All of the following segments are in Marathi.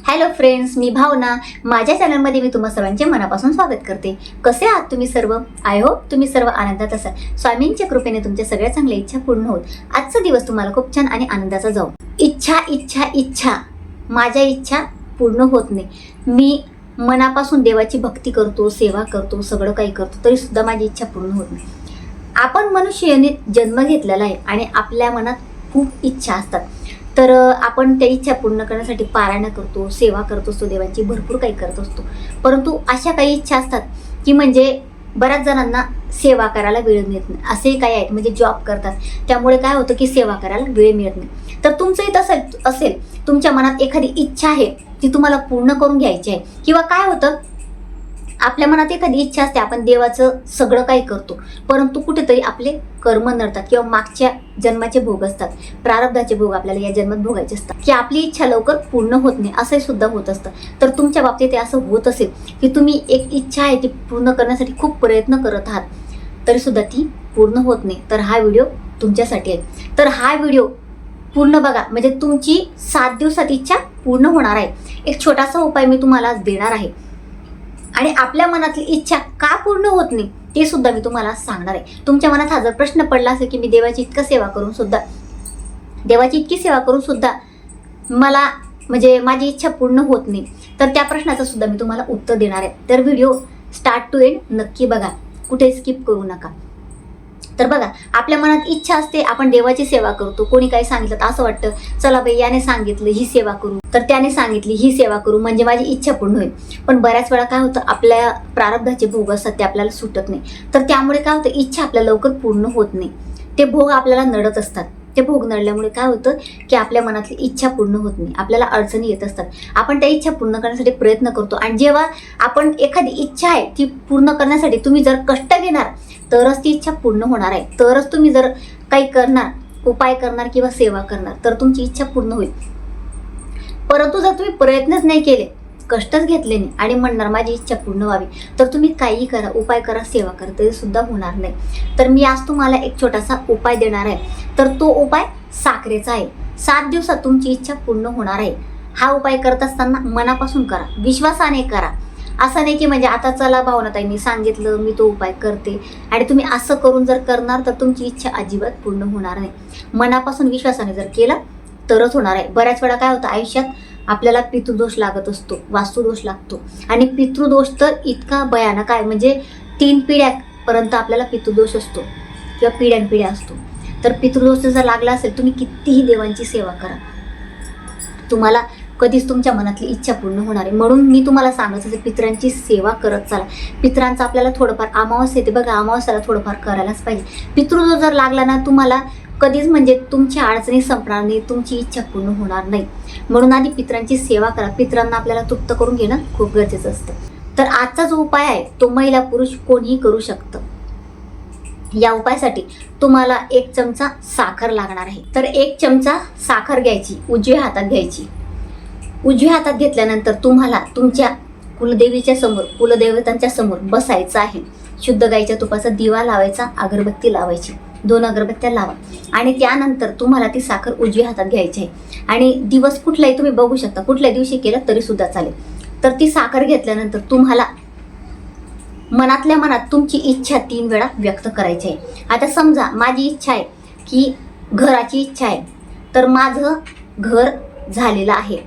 हॅलो फ्रेंड्स, मी भावना. माझ्या चॅनलमध्ये मी तुम्हा सर्वांचे मनापासून स्वागत करते. कसे आहात तुम्ही सर्व? आय होप तुम्ही सर्व आनंदात असाल. स्वामींच्या कृपेने तुमच्या सगळ्या चांगल्या इच्छा पूर्ण होत. आजचा दिवस तुम्हाला खूप छान आणि आनंदाचा जाऊ. इच्छा इच्छा इच्छा, माझ्या इच्छा पूर्ण होत नाही. मी मनापासून देवाची भक्ती करतो, सेवा करतो, सगळं काही करतो, तरी सुद्धा माझी इच्छा पूर्ण होत नाही. आपण मनुष्याने जन्म घेतलेला आहे आणि आपल्या मनात खूप इच्छा असतात. तर आपण त्या इच्छा पूर्ण करण्यासाठी पारायण करतो, सेवा करतो असतो, देवाची भरपूर काही करत असतो. परंतु अशा काही इच्छा असतात की म्हणजे बऱ्याच जणांना सेवा करायला वेळ मिळत नाही. असेही काही आहेत म्हणजे जॉब करतात, त्यामुळे काय होतं की सेवा करायला वेळ मिळत नाही. तर तुमचंही तसं असेल, तुमच्या मनात एखादी इच्छा आहे ती तुम्हाला पूर्ण करून घ्यायची आहे. किंवा काय होतं, आपल्या मनात एखादी इच्छा असते, आपण देवाचं सगळं काही करतो, परंतु कुठेतरी आपले कर्म नडतात किंवा मागच्या जन्माचे भोग असतात, प्रारब्धाचे भोग आपल्याला या जन्मात भोगायचे असतात, की आपली इच्छा लवकर पूर्ण होत नाही. असंही सुद्धा होत असतं. तर तुमच्या बाबतीत असं होत असेल की तुम्ही एक इच्छा आहे ती पूर्ण करण्यासाठी खूप प्रयत्न करत आहात, तरी सुद्धा ती पूर्ण होत नाही, तर हा व्हिडिओ तुमच्यासाठी आहे. तर हा व्हिडिओ पूर्ण बघा, म्हणजे तुमची 7 दिवसात इच्छा पूर्ण होणार आहे. एक छोटासा उपाय मी तुम्हाला आज देणार आहे आणि आपल्या मनातली इच्छा का पूर्ण होत नाही ते सुद्धा मी तुम्हाला सांगणार आहे. तुमच्या मनात हा जर प्रश्न पडला असेल की मी देवाची इतकी सेवा करून सुद्धा मला म्हणजे माझी इच्छा पूर्ण होत नाही, तर त्या प्रश्नाचं सुद्धा मी तुम्हाला उत्तर देणार आहे. तर व्हिडिओ स्टार्ट टू एंड नक्की बघा, कुठे स्किप करू नका. तर बघा, आपल्या मनात इच्छा असते, आपण देवाची सेवा करतो. कोणी काही सांगितलं तर असं वाटतं, चला बाई याने सांगितलं ही सेवा करू, तर त्याने सांगितली ही सेवा करू, म्हणजे माझी इच्छा पूर्ण होईल. पण बऱ्याच वेळा काय होतं, आपल्या प्रारब्धाचे भोग असतात ते आपल्याला सुटत नाही. तर त्यामुळे काय होतं, इच्छा आपल्या लवकर पूर्ण होत नाही. ते भोग आपल्याला नडत असतात. ते भोग नडल्यामुळे काय होतं की आपल्या मनातली इच्छा पूर्ण होत नाही, आपल्याला अडचणी येत असतात. आपण त्या इच्छा पूर्ण करण्यासाठी प्रयत्न करतो आणि जेव्हा आपण एखादी इच्छा आहे ती पूर्ण करण्यासाठी तुम्ही जर कष्ट घेणार तरच ती इच्छा पूर्ण होणार आहे. तरच तुम्ही जर काही करणार, उपाय करणार किंवा सेवा करणार, तर तुमची इच्छा पूर्ण होईल. परंतु जर तुम्ही प्रयत्नच नाही केले, कष्टच घेतले नाही आणि म्हणणार माझी इच्छा पूर्ण व्हावी, तर तुम्ही काही करा, उपाय करा, सेवा करा, तरी सुद्धा होणार नाही. तर मी आज तुम्हाला एक छोटासा उपाय देणार आहे. तर तो उपाय साखरेचा आहे. 7 दिवसात तुमची इच्छा पूर्ण होणार आहे. हा उपाय करत असताना मनापासून करा, विश्वासाने करा. असं नाही की म्हणजे आता चला भावनाताई मी सांगितलं, मी तो उपाय करते आणि तुम्ही असं करून जर करणार तर तुमची इच्छा अजिबात पूर्ण होणार नाही. मनापासून विश्वासाने जर केलं तरच होणार आहे. बऱ्याच वेळा काय होतं, आयुष्यात आपल्याला पितृदोष लागत असतो, वास्तुदोष लागतो. आणि पितृदोष तर इतका भयानक आहे, म्हणजे 3 पिढ्यापर्यंत आपल्याला पितृदोष असतो किंवा पिढ्यानपिढ्या असतो. तर पितृदोष जर लागला असेल, तुम्ही कितीही देवांची सेवा करा, तुम्हाला कधीच तुमच्या मनातली इच्छा पूर्ण होणार आहे. म्हणून मी तुम्हाला सांगत असते, पितरांची सेवा करत चला. पितरांचं आपल्याला थोडंफार, अमावस्या येते बघा, अमावस्याला थोडंफार करायलाच पाहिजे. पितृदोष जर लागला ना, तुम्हाला कधीच म्हणजे तुमच्या अडचणी संपणार नाही, तुमची इच्छा पूर्ण होणार नाही. म्हणून आधी पितरांची सेवा करा. पितरांना आपल्याला तृप्त करून घेणं खूप गरजेचं असतं. तर आजचा जो उपाय आहे तो महिला पुरुष कोणीही करू शकतं. या उपायासाठी तुम्हाला 1 चमचा साखर लागणार आहे. तर 1 चमचा साखर घ्यायची, उजव्या हातात घ्यायची. उजव्या हातात घेतल्यानंतर तुम्हाला तुमच्या कुलदेवीच्या समोर, कुलदेवतांच्या समोर बसायचं आहे. शुद्ध गाईच्या तुपाचा दिवा लावायचा, अगरबत्ती लावायची, 2 अगरबत्त्या लावा आणि त्यानंतर तुम्हाला ती साखर उजव्या हातात घ्यायची आहे. आणि दिवस कुठलाही तुम्ही बघू शकता, कुठल्या दिवशी केलं तरी सुद्धा चालेल. तर ती साखर घेतल्यानंतर तुम्हाला मनातल्या मनात तुमची इच्छा 3 वेळा व्यक्त करायची आहे. आता समजा माझी इच्छा आहे की घराची इच्छा आहे, तर माझं घर झालेलं आहे,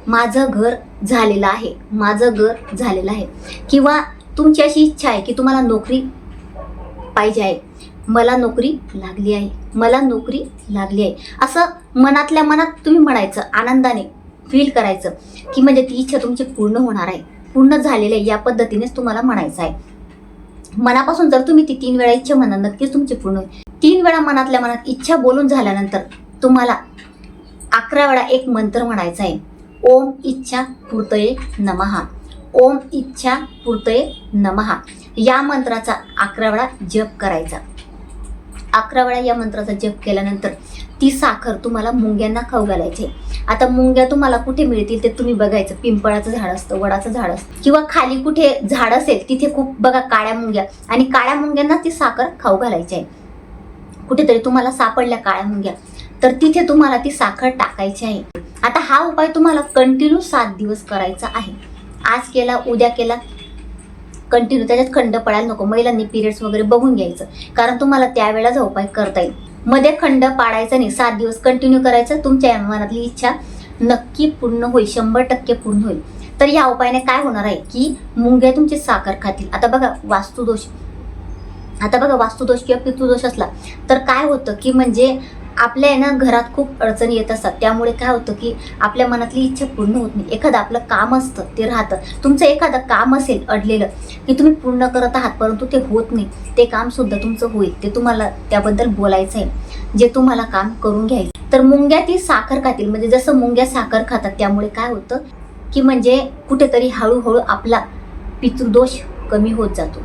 माझं घर झालेलं आहे, माझं घर झालेलं आहे. किंवा तुमची अशी इच्छा आहे की तुम्हाला नोकरी पाहिजे आहे, मला नोकरी लागली आहे, मला नोकरी लागली आहे, असं मनातल्या मनात तुम्ही म्हणायचं, आनंदाने फील करायचं की म्हणजे ती इच्छा तुमची पूर्ण होणार आहे, पूर्ण झालेली आहे. या पद्धतीनेच तुम्हाला म्हणायचं आहे. मनापासून जर तुम्ही ती 3 वेळा इच्छा म्हणा, नक्कीच तुमची पूर्ण होईल. 3 वेळा मनातल्या मनात इच्छा बोलून झाल्यानंतर तुम्हाला 11 वेळा एक मंत्र म्हणायचा आहे. ओम इच्छा पूर्तये नमः, ओम इच्छा पूर्तये नमः. या मंत्राचा 11 वेळा जप करायचा. 11 वेळा या मंत्राचा जप केल्यानंतर ती साखर तुम्हाला मुंग्यांना खाऊ घालायची. आता मुंग्या तुम्हाला कुठे मिळतील ते तुम्ही बघायचं. पिंपळाचं झाड असतं, वडाचं झाड असतं, किंवा खाली कुठे झाड असेल तिथे खूप बघा काळ्या मुंग्या, आणि काळ्या मुंग्यांना ती साखर खाऊ घालायची आहे. कुठेतरी तुम्हाला सापडल्या काळ्या मुंग्या, तर तिथे तुम्हाला ती साखर टाकायची आहे. आता हा उपाय तुम्हाला कंटिन्यू 7 दिवस करायचा आहे. आज केला, उद्या केला, कंटिन्यू. त्याच्यात खंड पडायला नको. महिलांनी पिरियड्स वगैरे बघून घ्यायचं, कारण तुम्हाला त्यावेळेला हा उपाय करता येईल. मध्ये खंड पाडायचा नाही. 7 दिवस कंटिन्यू करायचं. तुमच्या मनातली इच्छा नक्की पूर्ण होईल, 100% पूर्ण होईल. तर या उपायाने काय होणार आहे की मुंग्या तुमची साखर खातील. आता बघा वास्तुदोष किंवा पितृदोष असला तर काय होतं की म्हणजे आपल्या ना घरात खूप अडचणी येत असतात. त्यामुळे काय होतं की आपल्या मनातली इच्छा पूर्ण होत नाही. एखादं आपलं काम असतं ते राहतं. तुमचं एखादं काम असेल अडलेलं की तुम्ही पूर्ण करत आहात, परंतु ते होत नाही. ते काम सुद्धा तुमचं होईल. ते तुम्हाला त्याबद्दल बोलायचं आहे, जे तुम्हाला काम करून घ्यायचं. तर मुंग्या ती साखर खातील. म्हणजे जसं मुंग्या साखर खातात, त्यामुळे काय होतं की म्हणजे कुठेतरी हळूहळू आपला पितृदोष कमी होत जातो,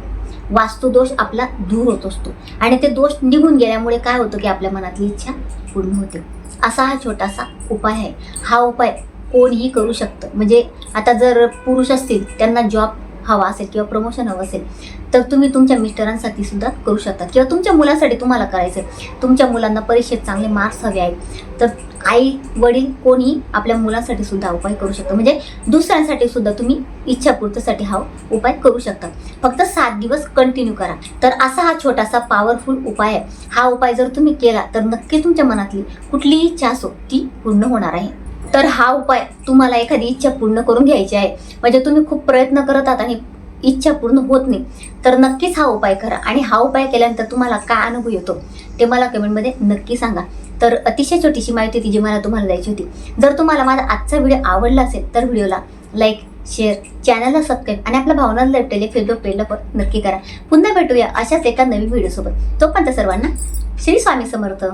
वास्तुदोष आपला दूर होत असतो. आणि ते दोष निघून गेल्यामुळे काय होतं की आपल्या मनातली इच्छा पूर्ण होते. असा हा छोटासा उपाय आहे. हा उपाय कोणीही करू शकतं. म्हणजे आता जर पुरुष असतील, त्यांना जॉब हवा असेल किंवा प्रमोशन हवं असेल, तर तुम्ही तुमच्या मिस्टरांसाठी सुद्धा करू शकता. किंवा तुमच्या मुलासाठी तुम्हाला करायचं आहे, तुमच्या मुलांना परीक्षेत चांगले मार्क्स हवे आहेत, तर आई वडील कोणी आपल्या मुलांसाठी सुद्धा उपाय करू शकतं. म्हणजे दुसऱ्यांसाठी सुद्धा तुम्ही इच्छापूर्तीसाठी हा उपाय करू शकता. फक्त 7 दिवस कंटिन्यू करा. तर असा हा छोटासा पॉवरफुल उपाय आहे. हा उपाय जर तुम्ही केला तर नक्की तुमच्या मनातली कुठलीही इच्छा असो ती पूर्ण होणार आहे. तर हा उपाय तुम्हाला एखादी इच्छा पूर्ण करून घ्यायची आहे, म्हणजे तुम्ही खूप प्रयत्न करत आहात आणि इच्छा पूर्ण होत नाही, तर नक्कीच हा उपाय करा. आणि हा उपाय केल्यानंतर तुम्हाला काय अनुभव येतो ते मला कमेंटमध्ये नक्की सांगा. तर अतिशय छोटीशी माहिती होती जी मला तुम्हाला द्यायची होती. जर तुम्हाला माझा आजचा व्हिडिओ आवडला असेल तर व्हिडिओला लाईक, शेअर, चॅनलला सबस्क्राईब आणि आपल्या भावना लेफ्टले फेसबुक पेजला पण नक्की करा. पुन्हा भेटूया अशाच एका नवीन व्हिडिओसोबत. तोपर्यंत सर्वांना श्री स्वामी समर्थ.